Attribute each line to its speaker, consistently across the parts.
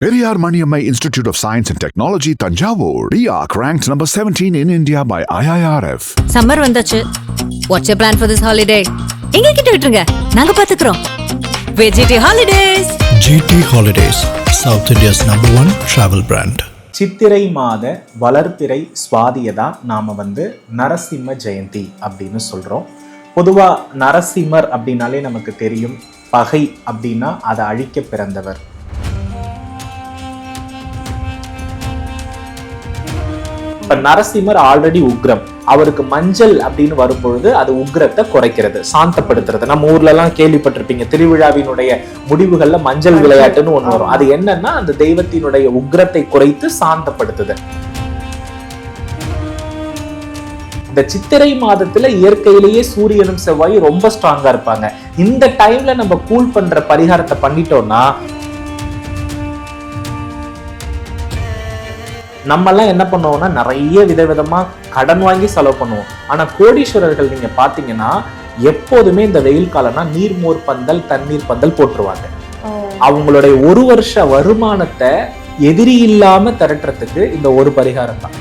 Speaker 1: Periyar Maniammai Institute of Science and Technology, Tanjavur. RIAC ranked number 17 in India by IIRF.
Speaker 2: Summer vandachu. What's your plan for this holiday? எங்க கிட்ட விட்டுருங்க, நாங்க பாத்துக்கிறோம். GT Holidays.
Speaker 3: GT Holidays, South India's #1 travel brand.
Speaker 4: சித்திரை மாத வளர்பிறை சுவாதியை நாம நரசிம்ம ஜெயந்தி அப்படின்னு சொல்றோம். பொதுவா நரசிம்மர் அப்படின்னாலே நமக்கு தெரியும், பகை அப்படின்னா அதை அழிக்க பிறந்தவர். இப்ப நரசிம்மர் ஆல்ரெடி உக்ரம், அவருக்கு மஞ்சள் அப்படின்னு வரும்பொழுது அது உக்ரத்தை குறைக்கிறது, சாந்தப்படுத்துறது. நம்ம ஊர்ல எல்லாம் கேள்விப்பட்டிருப்பீங்க, திருவிழாவினுடைய முடிவுகள்ல மஞ்சள் விளையாட்டுன்னு ஒண்ணு வரும். அது என்னன்னா அந்த தெய்வத்தினுடைய உக்ரத்தை குறைத்து சாந்தப்படுத்துது. இந்த சித்திரை மாதத்துல இயற்கையிலேயே சூரியனும் செவ்வாயும் ரொம்ப ஸ்ட்ராங்கா இருப்பாங்க. இந்த டைம்ல நம்ம கூல் பண்ற பரிகாரத்தை பண்ணிட்டோம்னா நம்ம எல்லாம் என்ன பண்ணுவோம்னா நிறைய விதவிதமா கடன் வாங்கி செலவு பண்ணுவோம். ஆனா கோடீஸ்வரர்கள் நீங்க பாத்தீங்கன்னா எப்போதுமே இந்த வெயில் காலம்னா நீர்மோர் பந்தல், தண்ணீர் பந்தல் போட்டுருவாங்க. அவங்களுடைய ஒரு வருஷ வருமானத்தை எதிரி இல்லாம திரட்டுறதுக்கு இந்த ஒரு பரிகாரம் தான்.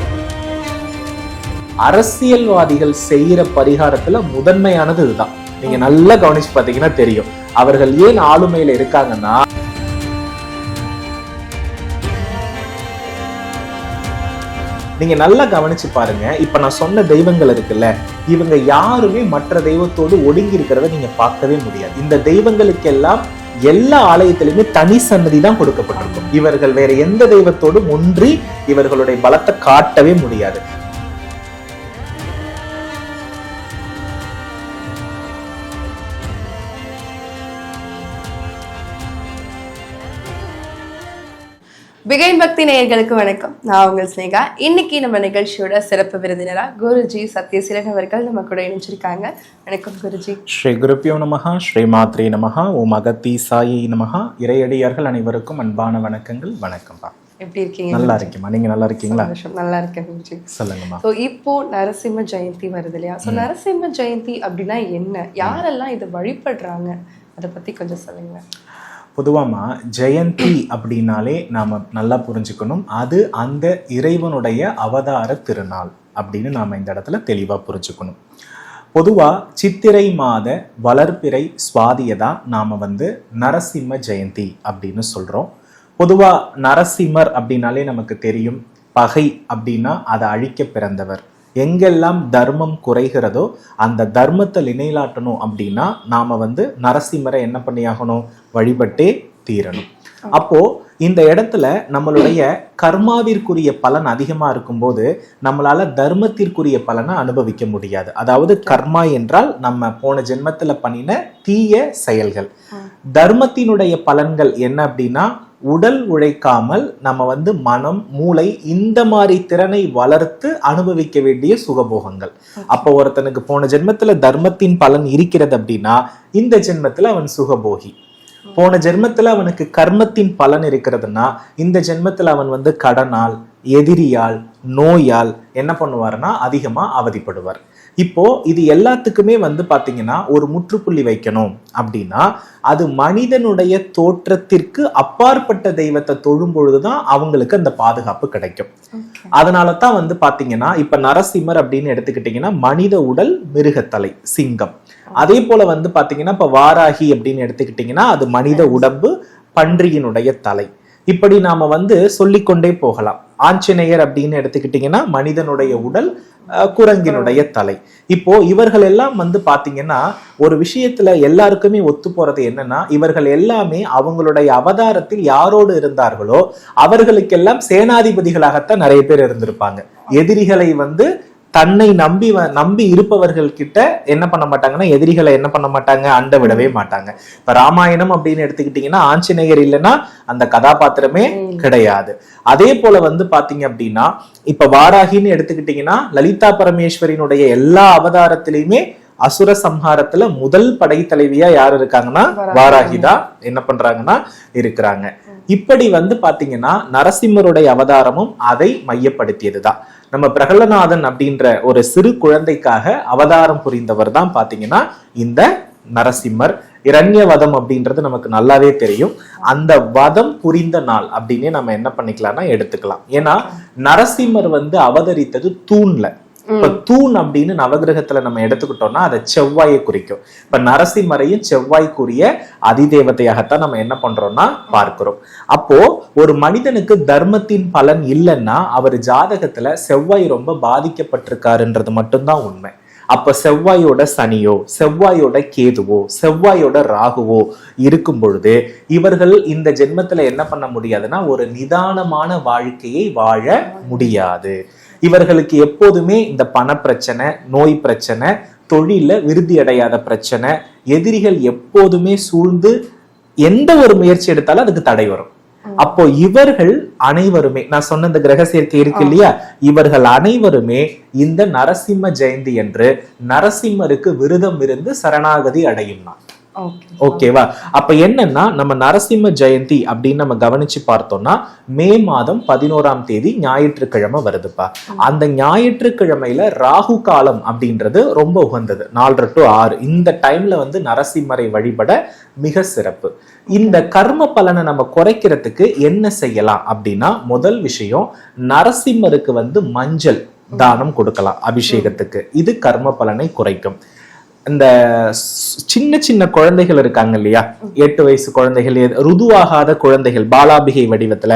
Speaker 4: அரசியல்வாதிகள் செய்யற பரிகாரத்துல முதன்மையானது இதுதான். நீங்க நல்லா கவனிச்சு பாத்தீங்கன்னா தெரியும். அவர்கள் ஏன் ஆளுமையில இருக்காங்கன்னா, நீங்க நல்லா கவனிச்சு பாருங்க. இப்ப நான் சொன்ன தெய்வங்கள் இருக்குல்ல, இவங்க யாருமே மற்ற தெய்வத்தோடு ஒடுங்கி இருக்கிறத நீங்க பார்க்கவே முடியாது. இந்த தெய்வங்களுக்கெல்லாம் எல்லா ஆலயத்திலுமே தனி சன்னதி தான் கொடுக்கப்பட்டிருக்கும். இவர்கள் வேற எந்த தெய்வத்தோடும் ஒன்றி இவர்களுடைய பலத்தை காட்டவே முடியாது.
Speaker 5: பிகைன் பக்தி நேயர்களுக்கு வணக்கம். நான் உங்கள் ஸ்னேகா. இன்னைக்கு நம்ம நிகழ்ச்சியோட சிறப்பு விருந்தினரா குருஜி சத்யசீலன் அவர்கள் நம்ம கூட இணைஞ்சிருக்காங்க. வணக்கம் குருஜி.
Speaker 4: ஸ்ரீ குருப்பியோ நமஹா, ஸ்ரீ மாத்ரே நமஹா, ஓம் அகத்தி சாயி நமஹா. இறையடியார்கள் அனைவருக்கும் அன்பான வணக்கங்கள். வணக்கம்பா.
Speaker 5: எப்படி இருக்கீங்க?
Speaker 4: நல்லா இருக்கேம்மா. நீங்க நல்லா இருக்கீங்களா?
Speaker 5: நல்லா இருக்கேன் குருஜி.
Speaker 4: சொல்லுங்கம்மா.
Speaker 5: ஸோ இப்போ நரசிம்ம ஜெயந்தி வருது இல்லையா? ஸோ நரசிம்ம ஜெயந்தி அப்படின்னா என்ன, யாரெல்லாம் இதை வழிபடுறாங்க, அதை பத்தி கொஞ்சம் சொல்லுங்க.
Speaker 4: பொதுவாமா ஜெயந்தி அப்படின்னாலே நாம நல்லா புரிஞ்சுக்கணும், அது அந்த இறைவனுடைய அவதார திருநாள் அப்படின்னு நாம இந்த இடத்துல தெளிவா புரிஞ்சுக்கணும். பொதுவா சித்திரை மாத வளர்பிறை சுவாதியை தான் நாம நரசிம்ம ஜெயந்தி அப்படின்னு சொல்றோம். பொதுவா நரசிம்மர் அப்படின்னாலே நமக்கு தெரியும், பகை அப்படின்னா அதை அழிக்க பிறந்தவர். எங்கெல்லாம் தர்மம் குறைகிறதோ அந்த தர்மத்தை நிலைநாட்டணும் அப்படின்னா நாம நரசிம்மரை என்ன பண்ணியாகணும், வழிபட்டே தீரணும். அப்போ இந்த இடத்துல நம்மளுடைய கர்மாவிற்குரிய பலன் அதிகமா இருக்கும்போது நம்மளால தர்மத்திற்குரிய பலனை அனுபவிக்க முடியாது. அதாவது கர்மா என்றால் நம்ம போன ஜென்மத்துல பண்ணின தீய செயல்கள். தர்மத்தினுடைய பலன்கள் என்ன அப்படின்னா, உடல் உழைக்காமல் நம்ம மனம், மூளை இந்த மாதிரி திறனை வளர்த்து அனுபவிக்க வேண்டிய சுகபோகங்கள். அப்போ ஒருத்தனுக்கு போன ஜென்மத்துல தர்மத்தின் பலன் இருக்கிறது அப்படின்னா இந்த ஜென்மத்துல அவன் சுகபோகி. போன ஜென்மத்துல அவனுக்கு கர்மத்தின் பலன் இருக்கிறதுனா இந்த ஜென்மத்துல அவன் கடனால், எதிரியால், நோயால் என்ன பண்ணுவார்னா அதிகமா அவதிப்படுவார். இப்போ இது எல்லாத்துக்குமே பாத்தீங்கன்னா ஒரு முற்றுப்புள்ளி வைக்கணும் அப்படின்னா அது மனிதனுடைய தோற்றத்திற்கு அப்பாற்பட்ட தெய்வத்தை தொழும் பொழுதுதான் அவங்களுக்கு அந்த பாதுகாப்பு கிடைக்கும். அதனாலதான் பாத்தீங்கன்னா இப்ப நரசிம்மர் அப்படின்னு எடுத்துக்கிட்டீங்கன்னா மனித உடல், மிருகத்தலை, சிங்கம். அதே போல பாத்தீங்கன்னா இப்ப வாராகி அப்படின்னு எடுத்துக்கிட்டீங்கன்னா அது மனித உடம்பு, பன்றியினுடைய தலை. இப்படி நாம சொல்லிக்கொண்டே போகலாம். ஆஞ்சநேயர் அப்படின்னு எடுத்துக்கிட்டீங்கன்னா மனிதனுடைய உடல், குரங்கினுடைய தலை. இப்போ இவர்கள் எல்லாம் பாத்தீங்கன்னா ஒரு விஷயத்துல எல்லாருக்குமே ஒத்து போறது என்னன்னா, இவர்கள் எல்லாமே அவங்களுடைய அவதாரத்தில் யாரோடு இருந்தார்களோ அவர்களுக்கெல்லாம் சேனாதிபதிகளாகத்தான் நிறைய பேர் இருந்திருப்பாங்க. எதிரிகளை தன்னை நம்பி இருப்பவர்கள் கிட்ட என்ன பண்ண மாட்டாங்கன்னா, எதிரிகளை என்ன பண்ண மாட்டாங்க, அண்ட விடவே மாட்டாங்க. இப்ப ராமாயணம் அப்படின்னு எடுத்துக்கிட்டீங்கன்னா ஆஞ்சநேயர் இல்லைன்னா அந்த கதாபாத்திரமே கிடையாது. அதே போல பாத்தீங்க அப்படின்னா இப்ப வாராகின்னு எடுத்துக்கிட்டீங்கன்னா லலிதா பரமேஸ்வரினுடைய எல்லா அவதாரத்திலையுமே அசுர சம்ஹாரத்துல முதல் படைத்தலைவியா யார் இருக்காங்கன்னா வாராகிதா என்ன பண்றாங்கன்னா இருக்கிறாங்க. இப்படி பாத்தீங்கன்னா நரசிம்மருடைய அவதாரமும் அதை மையப்படுத்தியதுதான். நம்ம பிரகலநாதன் அப்படின்ற ஒரு சிறு குழந்தைக்காக அவதாரம் புரிந்தவர் தான் பாத்தீங்கன்னா இந்த நரசிம்மர். இரண்ய வதம் அப்படின்றது நமக்கு நல்லாவே தெரியும். அந்த வதம் புரிந்த நாள் அப்படின்னே நம்ம என்ன பண்ணிக்கலாம்னா எடுத்துக்கலாம். ஏன்னா நரசிம்மர் வந்து அவதரித்தது தூண்ல. இப்ப தூண் அப்படின்னு நவகிரகத்துல நம்ம எடுத்துக்கிட்டோம்னா அதை செவ்வாயை குறிக்கும். இப்ப நரசிம்மரையும் செவ்வாய்க்குரிய அதிதேவதையாகத்தான் நம்ம என்ன பண்றோம்னா பார்க்கிறோம். அப்போ ஒரு மனிதனுக்கு தர்மத்தின் பலன் இல்லைன்னா அவர் ஜாதகத்துல செவ்வாய் ரொம்ப பாதிக்கப்பட்டிருக்காருன்றது மட்டும்தான் உண்மை. அப்ப செவ்வாயோட சனியோ, செவ்வாயோட கேதுவோ, செவ்வாயோட ராகுவோ இருக்கும் பொழுது இவர்கள் இந்த ஜென்மத்துல என்ன பண்ண முடியாதுன்னா ஒரு நிதானமான வாழ்க்கையை வாழ முடியாது. இவர்களுக்கு எப்போதுமே இந்த பண பிரச்சனை, நோய் பிரச்சனை, தொழில விருத்தி அடையாத பிரச்சனை, எதிரிகள் எப்போதுமே சூழ்ந்து எந்த ஒரு முயற்சி எடுத்தாலும் அதுக்கு தடை வரும். அப்போ இவர்கள் அனைவருமே, நான் சொன்ன இந்த கிரக சேர்க்கை இருக்கு இல்லையா, இவர்கள் அனைவருமே இந்த நரசிம்ம ஜெயந்தி என்று நரசிம்மருக்கு விரதம் இருந்து சரணாகதி அடையும் நாள். ஓகேவா? அப்ப என்னன்னா நம்ம நரசிம்ம ஜெயந்தி அப்படின்னு நம்ம கவனிச்சு பார்த்தோம்னா மே மாதம் 11ஆம் தேதி ஞாயிற்றுக்கிழமை வருதுப்பா. அந்த ஞாயிற்றுக்கிழமையில ராகு காலம் அப்படின்றது ரொம்ப உகந்தது. 4:30 to 6 இந்த டைம்ல வந்து நரசிம்மரை வழிபட மிக சிறப்பு. இந்த கர்ம பலனை நம்ம குறைக்கிறதுக்கு என்ன செய்யலாம் அப்படின்னா, முதல் விஷயம் நரசிம்மருக்கு வந்து மஞ்சள் தானம் கொடுக்கலாம் அபிஷேகத்துக்கு. இது கர்ம பலனை குறைக்கும். இந்த சின்ன சின்ன குழந்தைகள் இருக்காங்க இல்லையா, 8 வயசு குழந்தைகள், ருதுவாகாத குழந்தைகள் பாலாபிகை வடிவத்துல,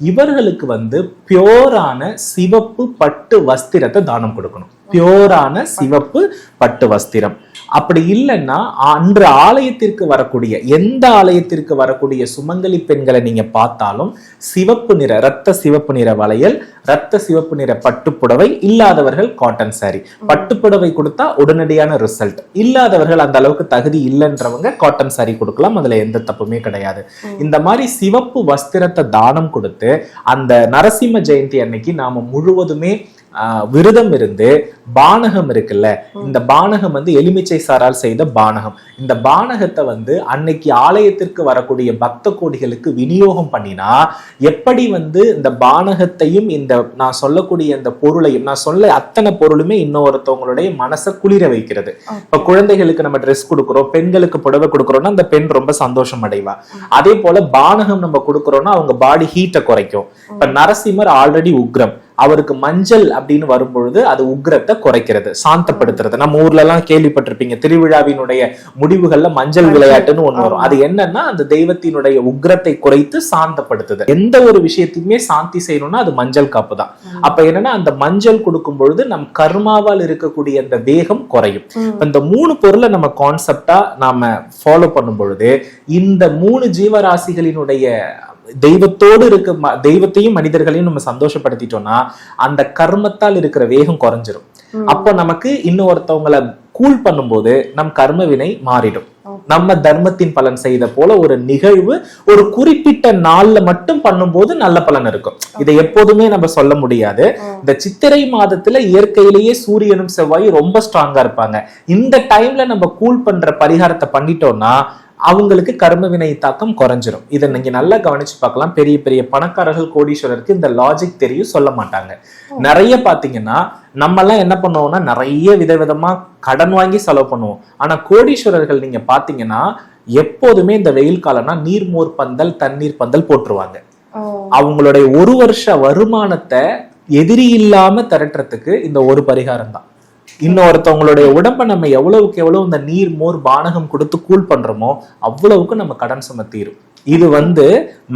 Speaker 4: இவர்களுக்கு வந்து பியோரான சிவப்பு பட்டு வஸ்திரத்தை தானம் கொடுக்கணும். பியோரான சிவப்பு பட்டு வஸ்திரம். அப்படி இல்லைன்னா அன்று ஆலயத்திற்கு வரக்கூடிய எந்த ஆலயத்திற்கு வரக்கூடிய சுமங்கலி பெண்களை நீங்க பார்த்தாலும் சிவப்பு நிற, ரத்த சிவப்பு நிற வளையல், ரத்த சிவப்பு நிற பட்டுப்புடவை, இல்லாதவர்கள் காட்டன் சாரி. பட்டுப்புடவை கொடுத்தா உடனடியான ரிசல்ட். இல்லாதவர்கள் அந்த அளவுக்கு தகுதி இல்லைன்றவங்க காட்டன் சாரி கொடுக்கலாம், அதுல எந்த தப்புமே கிடையாது. இந்த மாதிரி சிவப்பு வஸ்திரத்தை தானம் கொடுத்து அந்த நரசிம்ம ஜெயந்தி அன்னைக்கு நாம முழுவதுமே விரதம் இருந்து பானகம் இருக்குல்ல, இந்த பானகம் வந்து எலுமிச்சை சாரால் செய்த பானகம். இந்த பானகத்தை வந்து அன்னைக்கு ஆலயத்திற்கு வரக்கூடிய பக்த கோடிகளுக்கு விநியோகம் பண்ணினா எப்படி வந்து இந்த பானகத்தையும் இந்த நான் சொல்லக்கூடிய இந்த பொருளையும், நான் சொல்ல அத்தனை பொருளுமே இன்னொருத்தவங்களுடைய மனசை குளிர வைக்கிறது. இப்ப குழந்தைகளுக்கு நம்ம ட்ரெஸ் கொடுக்குறோம், பெண்களுக்கு புடவை கொடுக்குறோம்னா அந்த பெண் ரொம்ப சந்தோஷம் அடைவா. அதே போல பானகம் நம்ம கொடுக்குறோம்னா அவங்க பாடி ஹீட்டை குறைக்கும். இப்ப நரசிம்மர் ஆல்ரெடி உக்ரம், அவருக்கு மஞ்சள் அப்படின்னு வரும்பொழுது அது உக்ரத்தை குறைக்கிறது, சாந்தப்படுத்துறது. நம்ம ஊர்ல எல்லாம் கேள்விப்பட்டிருப்பீங்க, திருவிழாவினுடைய முடிவுகள்ல மஞ்சள் விளையாட்டுன்னு ஒண்ணு வரும். அது என்னன்னா அந்த தெய்வத்தினுடைய உக்ரத்தை குறைத்து சாந்தப்படுத்துது. எந்த ஒரு விஷயத்தையுமே சாந்தி செய்யணும்னா அது மஞ்சள் காப்பு தான். அப்ப என்னன்னா அந்த மஞ்சள் கொடுக்கும் பொழுது நம் கர்மாவால் இருக்கக்கூடிய அந்த வேகம் குறையும். இந்த 3 பொருளை நம்ம கான்செப்டா நாம ஃபாலோ பண்ணும் பொழுது இந்த 3 ஜீவராசிகளினுடைய தெய்வத்தோடு இருக்க தெய்வத்தையும் மனிதர்களையும் நம்ம சந்தோஷப்படுத்திட்டோம்னா அந்த கர்மத்தால் இருக்கிற வேகம் குறைஞ்சிரும். அப்போ நமக்கு இன்னொருத்தவங்களை கூல் பண்ணும்போது நம் கர்ம வினை மாறிடும். நம்ம தர்மத்தின் பலன் செய்த போல ஒரு நிகழ்வு ஒரு குறிப்பிட்ட நாள்ல மட்டும் பண்ணும்போது நல்ல பலன் இருக்கும். இதை எப்போதுமே நம்ம சொல்ல முடியாது. இந்த சித்திரை மாதத்துல இயற்கையிலேயே சூரியனும் செவ்வாயும் ரொம்ப ஸ்ட்ராங்கா இருப்பாங்க. இந்த டைம்ல நம்ம கூல் பண்ற பரிகாரத்தை பண்ணிட்டோம்னா அவங்களுக்கு கர்ம வினை தாக்கம் குறைஞ்சிரும். இதை நீங்க நல்லா கவனிச்சு பார்க்கலாம். பெரிய பெரிய பணக்காரர்கள், கோடீஸ்வரருக்கு இந்த லாஜிக் தெரியும், சொல்ல மாட்டாங்க. நிறைய பாத்தீங்கன்னா நம்ம எல்லாம் என்ன பண்ணுவோம்னா நிறைய விதவிதமா கடன் வாங்கி செலவு பண்ணுவோம். ஆனா கோடீஸ்வரர்கள் நீங்க பாத்தீங்கன்னா எப்போதுமே இந்த வெயில் காலம்னா நீர்மோர் பந்தல், தண்ணீர் பந்தல் போட்டுருவாங்க. அவங்களுடைய 1 வருஷ வருமானத்தை எதிரி இல்லாம திரட்டுறதுக்கு இந்த ஒரு பரிகாரம் தான். இன்னொருத்தவங்களுடைய உடம்பை நம்ம எவ்வளவுக்கு எவ்வளவு இந்த நீர் மோர் பானகம் கொடுத்து கூல் பண்றோமோ அவ்வளவுக்கு நம்ம கடன் சுமத்திரும். இது வந்து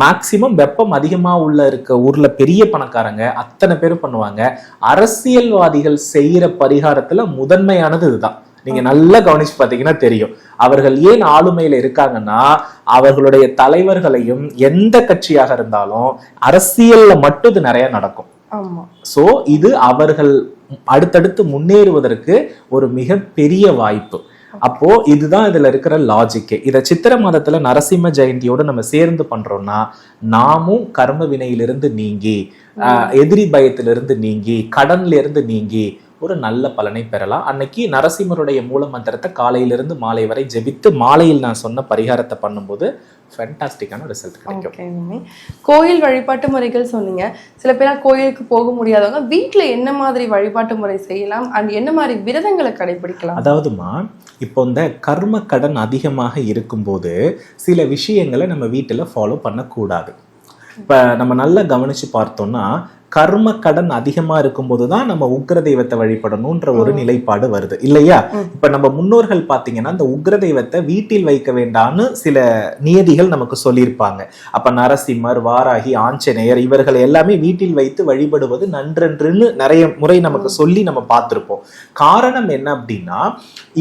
Speaker 4: மேக்சிமம் வெப்பம் அதிகமா உள்ள இருக்க ஊர்ல பெரிய பணக்காரங்க அத்தனை பேரும் பண்ணுவாங்க. அரசியல்வாதிகள் செய்யற பரிகாரத்துல முதன்மையானது இதுதான். நீங்க நல்லா கவனிச்சு பாத்தீங்கன்னா தெரியும். அவர்கள் ஏன் ஆளுமையில இருக்காங்கன்னா அவர்களுடைய தலைவர்களையும் எந்த கட்சியாக இருந்தாலும் அரசியல்ல மட்டும் இது நிறைய நடக்கும். சோ இது அவர்கள் அடுத்தடுத்து முன்னேறுவதற்கு ஒரு மிக பெரிய வாய்ப்பு. அப்போ இதுதான் இதுல இருக்கிற லாஜிக்கே. இதை சித்திரை மாதத்துல நரசிம்ம ஜெயந்தியோட நம்ம சேர்ந்து பண்றோம்னா நாமும் கர்ம வினையிலிருந்து நீங்கி, எதிரி பயத்திலிருந்து நீங்கி, கடன்ல இருந்து நீங்கி ஒரு நல்ல பலனை பெறலாம். அன்னைக்கு நரசிம்மருடைய மூல மந்திரத்தை காலையிலிருந்து மாலை வரை ஜெபித்து மாலையில் நான் சொன்ன பரிகாரத்தை பண்ணும்போது ஃபேண்டாஸ்டிக்கான ரிசல்ட் கிடைக்கும்.
Speaker 5: கோயில் வழிபாட்டு முறைகள் சொன்னீங்க. சில பேர் கோயிலுக்கு போக முடியாதவங்க வீட்டில் என்ன மாதிரி வழிபாட்டு முறை செய்யலாம் அண்ட் என்ன மாதிரி விரதங்களை கடைபிடிக்கலாம்?
Speaker 4: அதாவதுமா, இப்போ இந்த கர்ம கடன் அதிகமாக இருக்கும்போது சில விஷயங்களை நம்ம வீட்டில் ஃபாலோ பண்ணக்கூடாது. இப்போ நம்ம நல்லா கவனிச்சு பார்த்தோம்னா, கர்ம கடன் அதிகமா இருக்கும்போது தான் நம்ம உக்ர தெய்வத்தை வழிபடணும்ன்ற ஒரு நிலைப்பாடு வருது இல்லையா? இப்ப நம்ம முன்னோர்கள் பாத்தீங்கன்னா இந்த உக்ர தெய்வத்தை வீட்டில் வைக்க வேண்டாம்னு சில நியதிகள் நமக்கு சொல்லியிருப்பாங்க. அப்ப நரசிம்மர், வாராகி, ஆஞ்சநேயர் இவர்கள் எல்லாமே வீட்டில் வைத்து வழிபடுவது நன்றென்றுன்னு நிறைய முறை நமக்கு சொல்லி நம்ம பார்த்திருப்போம். காரணம் என்ன அப்படின்னா,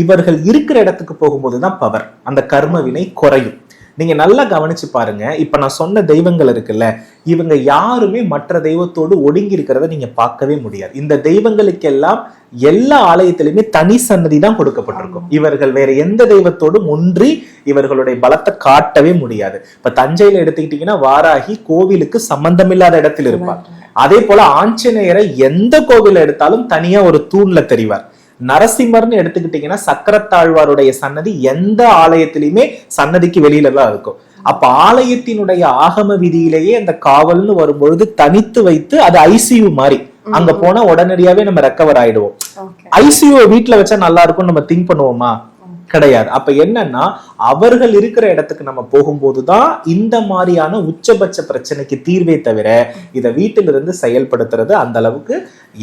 Speaker 4: இவர்கள் இருக்கிற இடத்துக்கு போகும்போதுதான் பவர், அந்த கர்ம வினை குறையும். நீங்க நல்லா கவனிச்சு பாருங்க. இப்ப நான் சொன்ன தெய்வங்கள் இருக்குல்ல, இவங்க யாருமே மற்ற தெய்வத்தோடு ஒடுங்கி இருக்கிறத நீங்க பார்க்கவே முடியாது. இந்த தெய்வங்களுக்கெல்லாம் எல்லா ஆலயத்திலுமே தனி சன்னதி தான் கொடுக்கப்பட்டிருக்கும். இவர்கள் வேற எந்த தெய்வத்தோடும் ஒன்றி இவர்களுடைய பலத்தை காட்டவே முடியாது. இப்ப தஞ்சையில எடுத்துக்கிட்டீங்கன்னா வாராகி கோவிலுக்கு சம்பந்தமில்லாத இடத்தில் இருப்பார். அதே போல ஆஞ்சநேயரை எந்த கோவில் எடுத்தாலும் தனியா ஒரு தூண்ல தெரிவார். நரசிம்மர்னு எடுத்துக்கிட்டீங்கன்னா சக்கரத்தாழ்வாருடைய சன்னதி எந்த ஆலயத்திலுமே சன்னதிக்கு வெளியில தான் இருக்கும். அப்ப ஆலயத்தினுடைய ஆகம விதியிலேயே அந்த காவல்னு வரும்பொழுது தனித்து வைத்து அது ஐசியூ மாதிரி, அங்க போனா உடனடியாவே நம்ம ரெக்கவர் ஆயிடுவோம். ஐசியூ வீட்டுல வச்சா நல்லா இருக்கும் நம்ம திங்க் பண்ணுவோமா? கிடையாது. அப்ப என்னன்னா, அவர்கள் இருக்கிற இடத்துக்கு நம்ம போகும்போதுதான் இந்த மாதிரியான உச்சபட்ச பிரச்சனைக்கு தீர்வே தவிர இதை வீட்டிலிருந்து செயல்படுத்துறது அந்த அளவுக்கு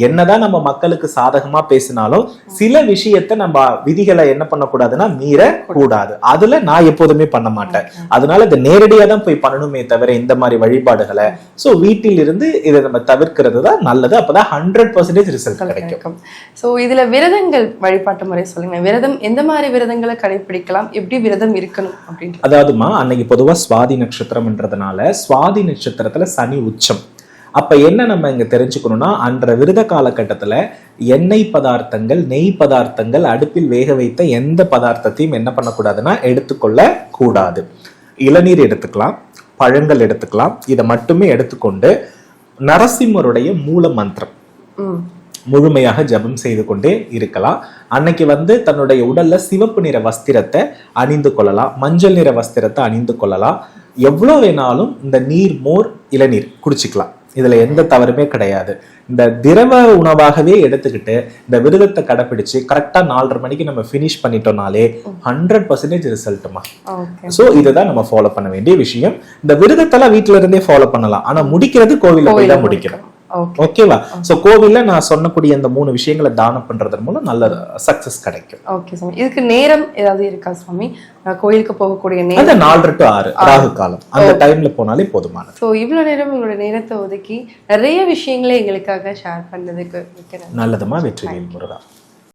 Speaker 4: என்னதான் நம்ம மக்களுக்கு சாதகமா பேசினாலும் சில விஷயத்த நம்ம விதிகளை என்ன பண்ணக்கூடாதுன்னா மீற கூடாது. அதுல நான் எப்போதுமே பண்ண மாட்டேன். அதனால இதை நேரடியா தான் போய் பண்ணணுமே தவிர இந்த மாதிரி வழிபாடுகளை சோ வீட்டில் இருந்து இதை நம்ம தவிர்க்கிறது தான் நல்லது. அப்பதான் 100% ரிசல்ட் கிடைக்கும்.
Speaker 5: சோ இதுல விரதங்கள் வழிபாட்டு முறை சொல்லுங்க. விரதம் எந்த மாதிரி விரதங்களை கடைபிடிக்கலாம், எப்படி விரதம் இருக்கணும் அப்படின்றது?
Speaker 4: அதாவதுமா, அன்னைக்கு பொதுவா சுவாதி நட்சத்திரம்ன்றதுனால சுவாதி நட்சத்திரத்துல சனி உச்சம். அப்ப என்ன நம்ம இங்க தெரிஞ்சுக்கணும்னா, அன்ற விரத காலகட்டத்துல எண்ணெய் பதார்த்தங்கள், நெய் பதார்த்தங்கள், அடுப்பில் வேக வைத்த எந்த பதார்த்தத்தையும் என்ன பண்ணக்கூடாதுன்னா எடுத்துக்கொள்ள கூடாது. இளநீர் எடுத்துக்கலாம், பழங்கள் எடுத்துக்கலாம். இதை மட்டுமே எடுத்துக்கொண்டு நரசிம்மருடைய மூல மந்திரம் முழுமையாக ஜபம் செய்து கொண்டே இருக்கலாம். அன்னைக்கு தன்னுடைய உடல்ல சிவப்பு நிற வஸ்திரத்தை அணிந்து கொள்ளலாம், மஞ்சள் நிற வஸ்திரத்தை அணிந்து கொள்ளலாம். எவ்வளவு வேணாலும் இந்த நீர், மோர், இளநீர் குடிச்சுக்கலாம். இதுல எந்த தவறுமே கிடையாது. இந்த திரவ உணவாகவே எடுத்துக்கிட்டு இந்த விரதத்தை கடைபிடிச்சு கரெக்டா 4:30 மணிக்கு நம்ம பினிஷ் பண்ணிட்டோம்னாலே 100% ரிசல்ட்டுமா. சோ இதுதான் நம்ம ஃபாலோ பண்ண வேண்டிய விஷயம். இந்த விரதத்தெல்லாம் வீட்டுல இருந்தே ஃபாலோ பண்ணலாம், ஆனா முடிக்கிறது கோவில்ல போய் தான் முடிக்கணும். ஓகேவா? சோ கோவில்ல நான் சொன்னக்கூடிய இந்த 3 விஷயங்களை தானம் பண்றதன் மூலம் நல்ல சக்சஸ் கிடைக்கும்.
Speaker 5: ஓகே சாமி. இதுக்கு நேரம் ஏதாவது இருக்கா சுவாமி? கோயிலுக்கு போகக்கூடிய நேரம்
Speaker 4: 4 to 6 ராகு காலம், அந்த டைம்ல போனாலே போதுமானது.
Speaker 5: சோ இவ்வளவு நேரம் உங்களோட நேரத்தை ஒதுக்கி நிறைய விஷயங்களை எங்களுக்காக ஷேர் பண்ணதுக்கு
Speaker 4: நல்லதுமா. வெற்றிவேல் முருகா.